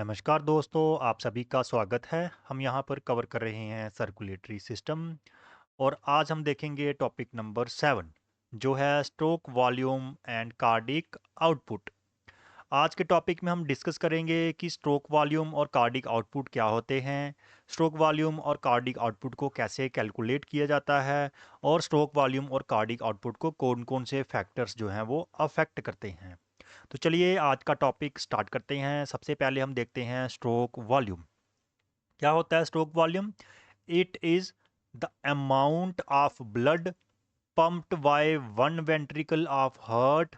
नमस्कार दोस्तों, आप सभी का स्वागत है। हम यहाँ पर कवर कर रहे हैं सर्कुलेटरी सिस्टम और आज हम देखेंगे टॉपिक नंबर 7 जो है stroke volume and cardiac output. आज के टॉपिक में हम डिस्कस करेंगे कि स्ट्रोक वॉल्यूम और कार्डिक आउटपुट क्या होते हैं, स्ट्रोक वॉल्यूम और कार्डिक आउटपुट को कैसे कैलकुलेट किया जाता है और स्ट्रोक वॉल्यूम और कार्डिक आउटपुट को कौन कौन से फैक्टर्स जो हैं वो अफेक्ट करते हैं। तो चलिए आज का टॉपिक स्टार्ट करते हैं। सबसे पहले हम देखते हैं स्ट्रोक वॉल्यूम। क्या होता है stroke volume? It is the amount of blood pumped by one ventricle of heart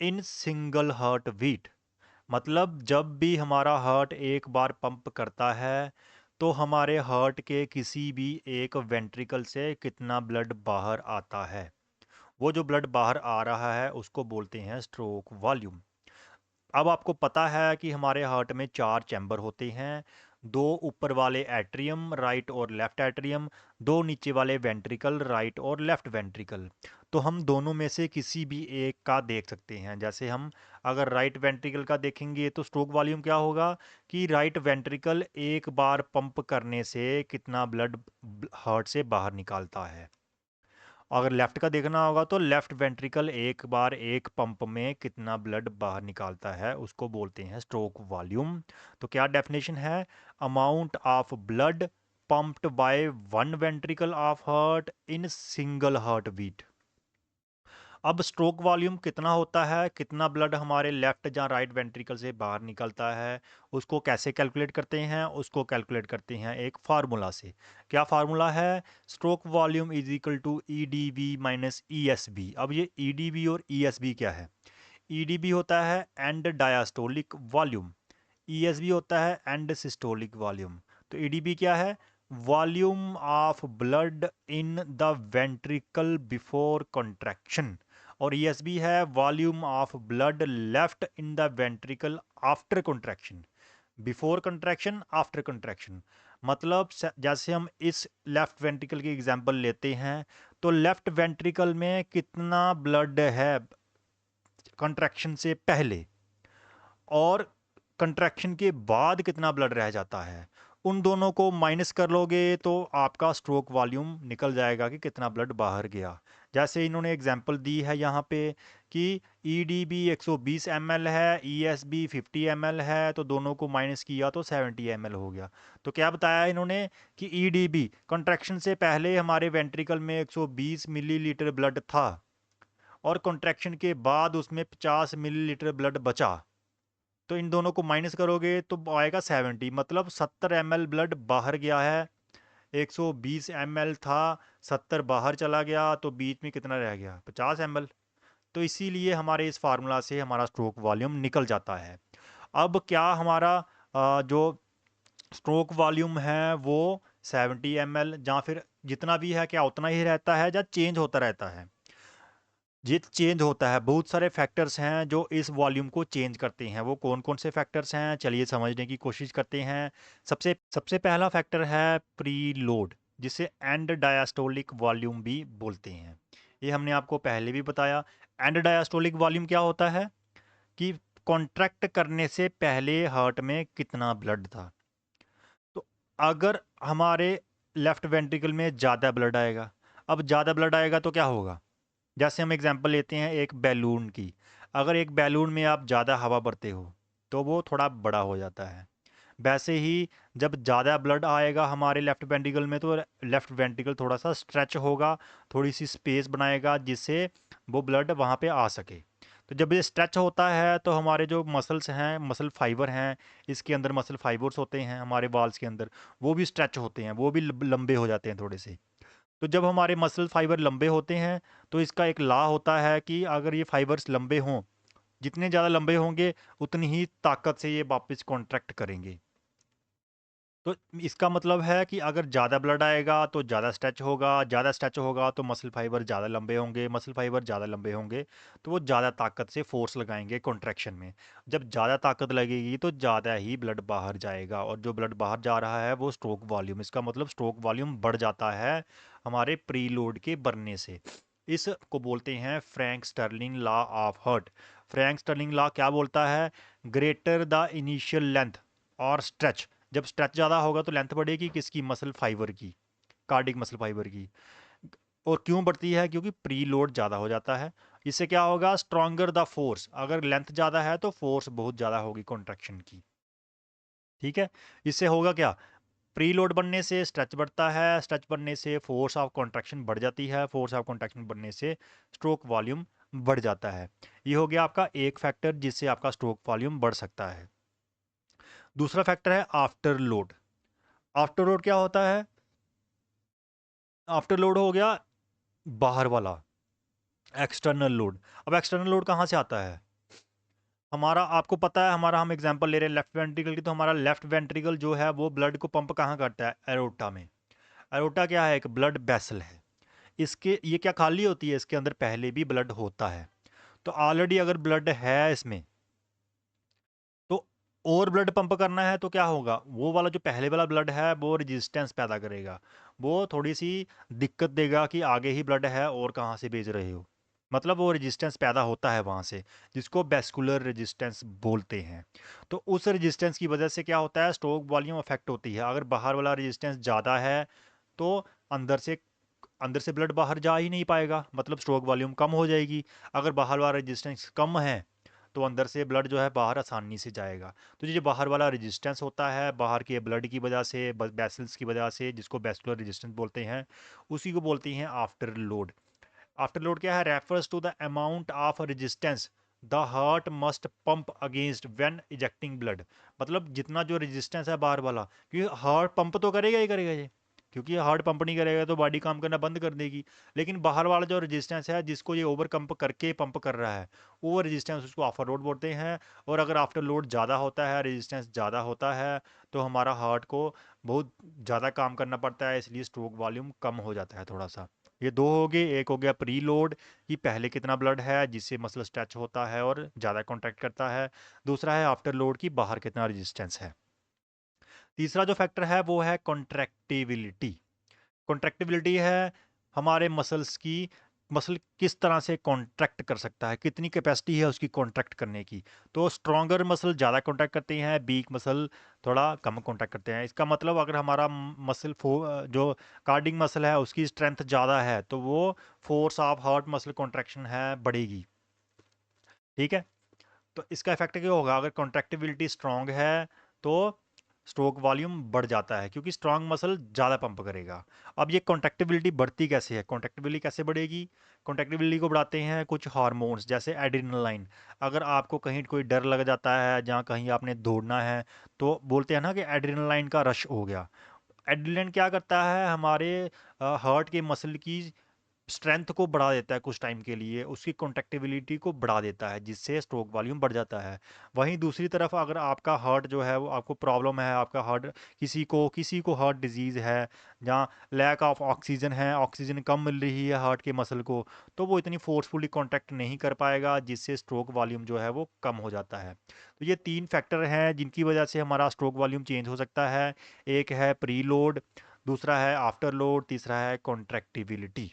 in single heart beat. मतलब जब भी हमारा हार्ट एक बार पंप करता है तो हमारे हार्ट के किसी भी एक वेंट्रिकल से कितना ब्लड बाहर आता है, वो जो ब्लड बाहर आ रहा है उसको बोलते हैं स्ट्रोक वॉल्यूम। अब आपको पता है कि हमारे हार्ट में 4 चैम्बर होते हैं, 2 ऊपर वाले एट्रियम राइट और लेफ्ट एट्रियम, 2 नीचे वाले वेंट्रिकल राइट और लेफ्ट वेंट्रिकल। तो हम दोनों में से किसी भी एक का देख सकते हैं। जैसे हम अगर राइट वेंट्रिकल का देखेंगे तो स्ट्रोक वॉल्यूम क्या होगा कि राइट वेंट्रिकल एक बार पंप करने से कितना ब्लड हार्ट से बाहर निकालता है। अगर लेफ्ट का देखना होगा तो लेफ्ट वेंट्रिकल एक बार एक पंप में कितना ब्लड बाहर निकालता है उसको बोलते हैं स्ट्रोक वॉल्यूम। तो क्या डेफिनेशन है? Amount of blood pumped by one ventricle of heart in single heart beat. अब स्ट्रोक वॉल्यूम कितना होता है, कितना ब्लड हमारे लेफ्ट या राइट वेंट्रिकल से बाहर निकलता है, उसको कैसे कैलकुलेट करते हैं? उसको कैलकुलेट करते हैं एक फार्मूला से। क्या फार्मूला है? Stroke volume is equal to E D V minus E S B. अब ये ई डी वी और ई एस बी क्या है? ई डी बी होता है end diastolic volume, E S B होता है एंड सिस्टोलिक वॉल्यूम। तो ई डी बी क्या है? Volume of blood in the ventricle before contraction, और ESB है volume of blood left in the ventricle after contraction. Before contraction, after contraction. मतलब जैसे हम इस लेफ्ट वेंट्रिकल की एग्जांपल लेते हैं तो लेफ्ट वेंट्रिकल में कितना ब्लड है कॉन्ट्रैक्शन से पहले और कंट्रैक्शन के बाद कितना ब्लड रह जाता है, उन दोनों को माइनस कर लोगे तो आपका स्ट्रोक वॉल्यूम निकल जाएगा कि कितना ब्लड बाहर गया। जैसे इन्होंने एग्जांपल दी है यहाँ पे कि ई डी बी 120 ml है, ई एस बी 50 ml है, तो दोनों को माइनस किया तो 70 ml हो गया। तो क्या बताया इन्होंने कि ई डी बी कंट्रैक्शन से पहले हमारे वेंट्रिकल में 120 मिलीलीटर ब्लड था और कंट्रैक्शन के बाद उसमें 50 मिलीलीटर ब्लड बचा। तो इन दोनों को माइनस करोगे तो आएगा 70, मतलब 70 ml ब्लड बाहर गया है। 120 ml था, 70 बाहर चला गया तो बीच में कितना रह गया? 50 ml। तो इसीलिए हमारे इस फार्मूला से हमारा स्ट्रोक वॉल्यूम निकल जाता है। अब क्या हमारा जो स्ट्रोक वॉल्यूम है वो 70 ml या फिर जितना भी है क्या उतना ही रहता है या चेंज होता रहता है? ये चेंज होता है। बहुत सारे फैक्टर्स हैं जो इस वॉल्यूम को चेंज करते हैं। वो कौन कौन से फैक्टर्स हैं, चलिए समझने की कोशिश करते हैं। सबसे सबसे पहला फैक्टर है प्री लोड, जिसे एंड डायास्टोलिक वॉल्यूम भी बोलते हैं। ये हमने आपको पहले भी बताया। एंड डायास्टोलिक वॉल्यूम क्या होता है कि कॉन्ट्रैक्ट करने से पहले हार्ट में कितना ब्लड था। तो अगर हमारे लेफ्ट वेंट्रिकल में ज़्यादा ब्लड आएगा, अब ज़्यादा ब्लड आएगा तो क्या होगा? जैसे हम एग्जांपल लेते हैं एक बैलून की। अगर एक बैलून में आप ज़्यादा हवा भरते हो तो वो थोड़ा बड़ा हो जाता है। वैसे ही जब ज़्यादा ब्लड आएगा हमारे लेफ्ट वेंट्रिकल में तो लेफ्ट वेंट्रिकल थोड़ा सा स्ट्रेच होगा, थोड़ी सी स्पेस बनाएगा जिससे वो ब्लड वहाँ पे आ सके। तो जब ये स्ट्रेच होता है तो हमारे जो मसल्स हैं, मसल फाइबर हैं, इसके अंदर मसल फाइबर्स होते हैं हमारे वाल्स के अंदर, वो भी स्ट्रेच होते हैं, वो भी लंबे हो जाते हैं थोड़े से। तो जब हमारे मसल फाइबर लंबे होते हैं तो इसका एक लॉ होता है कि अगर ये फाइबर्स लंबे हों, जितने ज़्यादा लंबे होंगे उतनी ही ताकत से ये वापस कॉन्ट्रैक्ट करेंगे। तो इसका मतलब है कि अगर ज़्यादा ब्लड आएगा तो ज़्यादा स्ट्रेच होगा, ज़्यादा स्ट्रेच होगा तो मसल फाइबर ज़्यादा लंबे होंगे, मसल फाइबर ज़्यादा लंबे होंगे तो वो ज़्यादा ताकत से फोर्स लगाएंगे कॉन्ट्रैक्शन में। जब ज़्यादा ताकत लगेगी तो ज़्यादा ही ब्लड बाहर जाएगा और जो ब्लड बाहर जा रहा है वो स्ट्रोक वॉल्यूम, इसका मतलब स्ट्रोक वॉल्यूम बढ़ जाता है हमारे प्री लोड के बढ़ने से। इसको बोलते हैं Frank Starling law of heart. Frank Starling law क्या बोलता है? ग्रेटर द इनिशियल लेंथ और स्ट्रेच, जब स्ट्रेच ज़्यादा होगा तो लेंथ बढ़ेगी किसकी, मसल फाइबर की, कार्डिक मसल फाइबर की। और क्यों बढ़ती है, क्योंकि प्री लोड ज़्यादा हो जाता है। इससे क्या होगा, स्ट्रॉन्गर द फोर्स, अगर लेंथ ज़्यादा है तो फोर्स बहुत ज़्यादा होगी कॉन्ट्रैक्शन की। ठीक है, इससे होगा क्या, प्री लोड बनने से स्ट्रेच बढ़ता है, स्ट्रेच बनने से फोर्स ऑफ कॉन्ट्रैक्शन बढ़ जाती है, फोर्स ऑफ कॉन्ट्रैक्शन बढ़ने से स्ट्रोक वॉल्यूम बढ़ जाता है। ये हो गया आपका एक फैक्टर जिससे आपका स्ट्रोक वॉल्यूम बढ़ सकता है। दूसरा फैक्टर है आफ्टर लोड। आफ्टर लोड क्या होता है, आफ्टर लोड हो गया बाहर वाला, एक्सटर्नल लोड। अब एक्सटर्नल लोड कहाँ से आता है, हमारा आपको पता है, हमारा हम एग्जांपल ले रहे हैं लेफ्ट वेंट्रिकल की, तो हमारा लेफ्ट वेंट्रिकल जो है वो ब्लड को पंप कहाँ करता है, एरोटा में। एरोटा क्या है, एक ब्लड वेसल है। इसके ये क्या खाली होती है, इसके अंदर पहले भी ब्लड होता है। तो ऑलरेडी अगर ब्लड है इसमें, तो और ब्लड पंप करना है तो क्या होगा, वो वाला जो पहले वाला ब्लड है वो रेजिस्टेंस पैदा करेगा, वो थोड़ी सी दिक्कत देगा कि आगे ही ब्लड है और कहाँ से भेज रहे हो, मतलब वो रेजिस्टेंस पैदा होता है वहाँ से, जिसको वेस्कुलर रेजिस्टेंस बोलते हैं। तो उस रेजिस्टेंस की वजह से क्या होता है, स्ट्रोक वॉल्यूम अफेक्ट होती है। अगर बाहर वाला रेजिस्टेंस ज़्यादा है तो अंदर से अंदर से ब्लड बाहर जा ही नहीं पाएगा, मतलब स्ट्रोक वॉल्यूम कम हो जाएगी। अगर बाहर वाला रेजिस्टेंस कम है तो अंदर से ब्लड जो है बाहर आसानी से जाएगा। तो ये जो बाहर वाला रेजिस्टेंस होता है बाहर के ब्लड की वजह से, वेसल्स की वजह से, जिसको वेस्कुलर रेजिस्टेंस बोलते हैं, उसी को बोलते हैं आफ्टर लोड। आफ्टर लोड क्या है, refers to the amount of resistance the heart must pump against when ejecting blood. मतलब जितना जो रेजिस्टेंस है बाहर वाला, क्योंकि हार्ट पंप तो करेगा ही करेगा ये, क्योंकि हार्ट पंप नहीं करेगा तो बॉडी काम करना बंद कर देगी। लेकिन बाहर वाला जो रेजिस्टेंस है जिसको ये ओवर कंप करके पंप कर रहा है, वो रेजिस्टेंस उसको आफ्टर लोड बोलते हैं। और अगर आफ्टर लोड ज़्यादा होता है, रेजिस्टेंस ज़्यादा होता है, तो हमारा हार्ट को बहुत ज़्यादा काम करना पड़ता है, इसलिए स्ट्रोक वॉल्यूम कम हो जाता है थोड़ा सा। ये दो हो गए, एक हो गया प्री लोड कि पहले कितना ब्लड है जिससे मसल स्ट्रेच होता है और ज़्यादा कॉन्ट्रैक्ट करता है। दूसरा है आफ्टर लोड की बाहर कितना रेजिस्टेंस है। तीसरा जो फैक्टर है वो है कॉन्ट्रैक्टिबिलिटी। कॉन्ट्रैक्टिबिलिटी है हमारे मसल्स की, मसल किस तरह से कॉन्ट्रैक्ट कर सकता है, कितनी कैपेसिटी है उसकी कॉन्ट्रैक्ट करने की। तो स्ट्रॉन्गर मसल ज़्यादा कॉन्ट्रैक्ट करते हैं, वीक मसल थोड़ा कम कॉन्ट्रैक्ट करते हैं। इसका मतलब अगर हमारा मसल जो कार्डिंग मसल है उसकी स्ट्रेंथ ज़्यादा है तो वो force of heart muscle contraction है बढ़ेगी। ठीक है, तो इसका इफेक्ट क्या होगा, अगर कॉन्ट्रैक्टिबिलिटी स्ट्रांग है तो स्ट्रोक वॉल्यूम बढ़ जाता है, क्योंकि स्ट्रांग मसल ज़्यादा पंप करेगा। अब ये कॉन्ट्रैक्टिबिलिटी बढ़ती कैसे है, कॉन्ट्रैक्टिबिलिटी कैसे बढ़ेगी, कॉन्ट्रैक्टिबिलिटी को बढ़ाते हैं कुछ हार्मोन्स जैसे एड्रेनालाइन। अगर आपको कहीं कोई डर लग जाता है, जहाँ कहीं आपने दौड़ना है, तो बोलते हैं ना कि एड्रेनालाइन का रश हो गया। एड्रेनालाइन क्या करता है, हमारे हार्ट के मसल की स्ट्रेंथ को बढ़ा देता है कुछ टाइम के लिए, उसकी कॉन्ट्रैक्टिबिलिटी को बढ़ा देता है, जिससे स्ट्रोक वॉल्यूम बढ़ जाता है। वहीं दूसरी तरफ अगर आपका हार्ट जो है वो आपको प्रॉब्लम है, आपका हार्ट किसी को हार्ट डिजीज़ है, जहाँ लैक ऑफ ऑक्सीजन है, ऑक्सीजन कम मिल रही है हार्ट के मसल को, तो वो इतनी फोर्सफुली कॉन्ट्रैक्ट नहीं कर पाएगा, जिससे स्ट्रोक वॉल्यूम जो है वो कम हो जाता है। तो ये तीन फैक्टर हैं जिनकी वजह से हमारा स्ट्रोक वॉल्यूम चेंज हो सकता है। एक है प्री लोड, दूसरा है आफ्टर लोड, तीसरा है कॉन्ट्रैक्टिबिलिटी।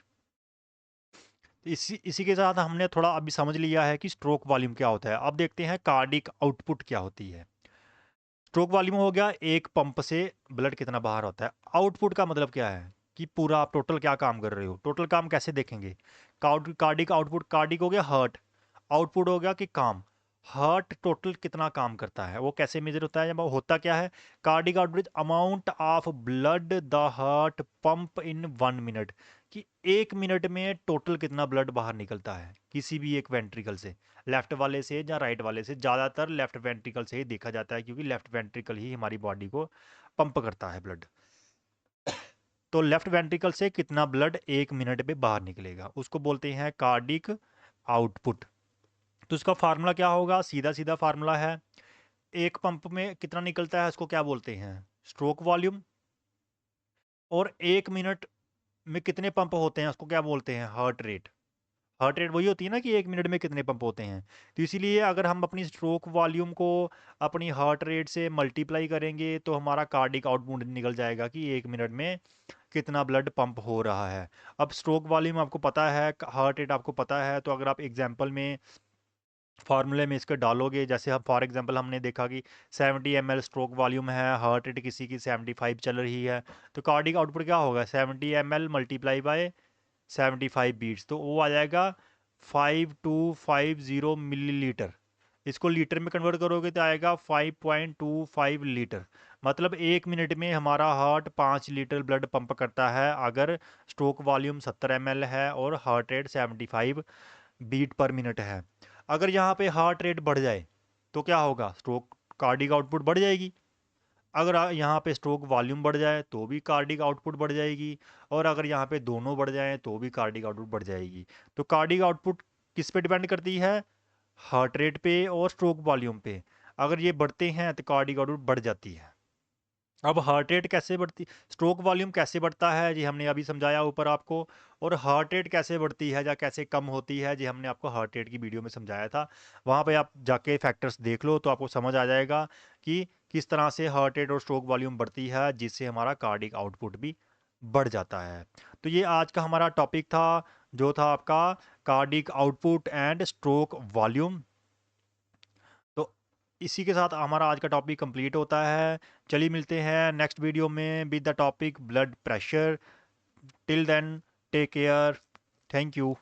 इसी इसी के साथ हमने थोड़ा अभी समझ लिया है कि स्ट्रोक वॉल्यूम क्या होता है। अब देखते हैं कार्डिक आउटपुट क्या होती है। स्ट्रोक वॉल्यूम हो गया एक पंप से ब्लड कितना बाहर होता है। आउटपुट का मतलब क्या है कि पूरा आप टोटल क्या काम कर रहे हो, टोटल काम कैसे देखेंगे। कार्डिक आउटपुट, कार्डिक हो गया हार्ट, आउटपुट हो गया कि काम, हार्ट टोटल कितना काम करता है वो कैसे मेजर होता है, जब होता क्या है, cardiac output amount of blood the heart pump in 1 minute, कि 1 मिनट में टोटल कितना ब्लड बाहर निकलता है किसी भी एक वेंट्रिकल से, लेफ्ट वाले से या राइट वाले से। ज़्यादातर लेफ्ट वेंट्रिकल से ही देखा जाता है, क्योंकि लेफ्ट वेंट्रिकल ही हमारी बॉडी को पंप करता है ब्लड। तो लेफ्ट वेंट्रिकल से कितना ब्लड 1 मिनट में बाहर निकलेगा उसको बोलते हैं कार्डिक आउटपुट। तो इसका फार्मूला क्या होगा, सीधा सीधा फार्मूला है, एक पंप में कितना निकलता है उसको क्या बोलते हैं, स्ट्रोक वॉल्यूम। और 1 मिनट में कितने पंप होते हैं उसको क्या बोलते हैं, हार्ट रेट। हार्ट रेट वही होती है ना कि 1 मिनट में कितने पंप होते हैं। तो इसीलिए अगर हम अपनी स्ट्रोक वॉल्यूम को अपनी हार्ट रेट से मल्टीप्लाई करेंगे तो हमारा कार्डिक आउटपुट निकल जाएगा कि 1 मिनट में कितना ब्लड पंप हो रहा है। अब स्ट्रोक वॉल्यूम आपको पता है, हार्ट रेट आपको पता है, तो अगर आप एग्जाम्पल में फार्मूले में इसके डालोगे, जैसे हम फॉर एग्जांपल हमने देखा कि 70 ml स्ट्रोक वॉल्यूम है, हार्ट रेट किसी की 75 चल रही है, तो कार्डिक आउटपुट क्या होगा, 70 ml मल्टीप्लाई बाय 75 बीट्स, तो वो आ जाएगा 5250 मिलीलीटर। इसको लीटर में कन्वर्ट करोगे तो आएगा 5.25 लीटर। मतलब 1 मिनट में हमारा हार्ट 5 लीटर ब्लड पंप करता है अगर स्ट्रोक वॉल्यूम 70 ml है और heart rate 75 beat per minute है। अगर यहाँ पे हार्ट रेट बढ़ जाए तो क्या होगा, स्ट्रोक कार्डिक आउटपुट बढ़ जाएगी। अगर यहाँ पे स्ट्रोक वॉल्यूम बढ़ जाए तो भी कार्डिक आउटपुट बढ़ जाएगी, और अगर यहाँ पे दोनों बढ़ जाएं तो भी कार्डिक आउटपुट बढ़ जाएगी। तो कार्डिक आउटपुट किस पे डिपेंड करती है, हार्ट रेट पे और स्ट्रोक वॉल्यूम पे। अगर ये बढ़ते हैं तो कार्डिक आउटपुट बढ़ जाती है। अब हार्ट रेट कैसे बढ़ती, स्ट्रोक वॉल्यूम कैसे बढ़ता है जी हमने अभी समझाया ऊपर आपको, और हार्ट रेट कैसे बढ़ती है या कैसे कम होती है जी हमने आपको हार्ट रेट की वीडियो में समझाया था। वहाँ पे आप जाके फैक्टर्स देख लो तो आपको समझ आ जाएगा कि किस तरह से हार्ट रेट और स्ट्रोक वॉल्यूम बढ़ती है जिससे हमारा कार्डिक आउटपुट भी बढ़ जाता है। तो ये आज का हमारा टॉपिक था, जो था आपका cardiac output and stroke volume. तो इसी के साथ हमारा आज का टॉपिक कंप्लीट होता है। चलिए मिलते हैं नेक्स्ट वीडियो में with the topic blood pressure. Till then take care. Thank you.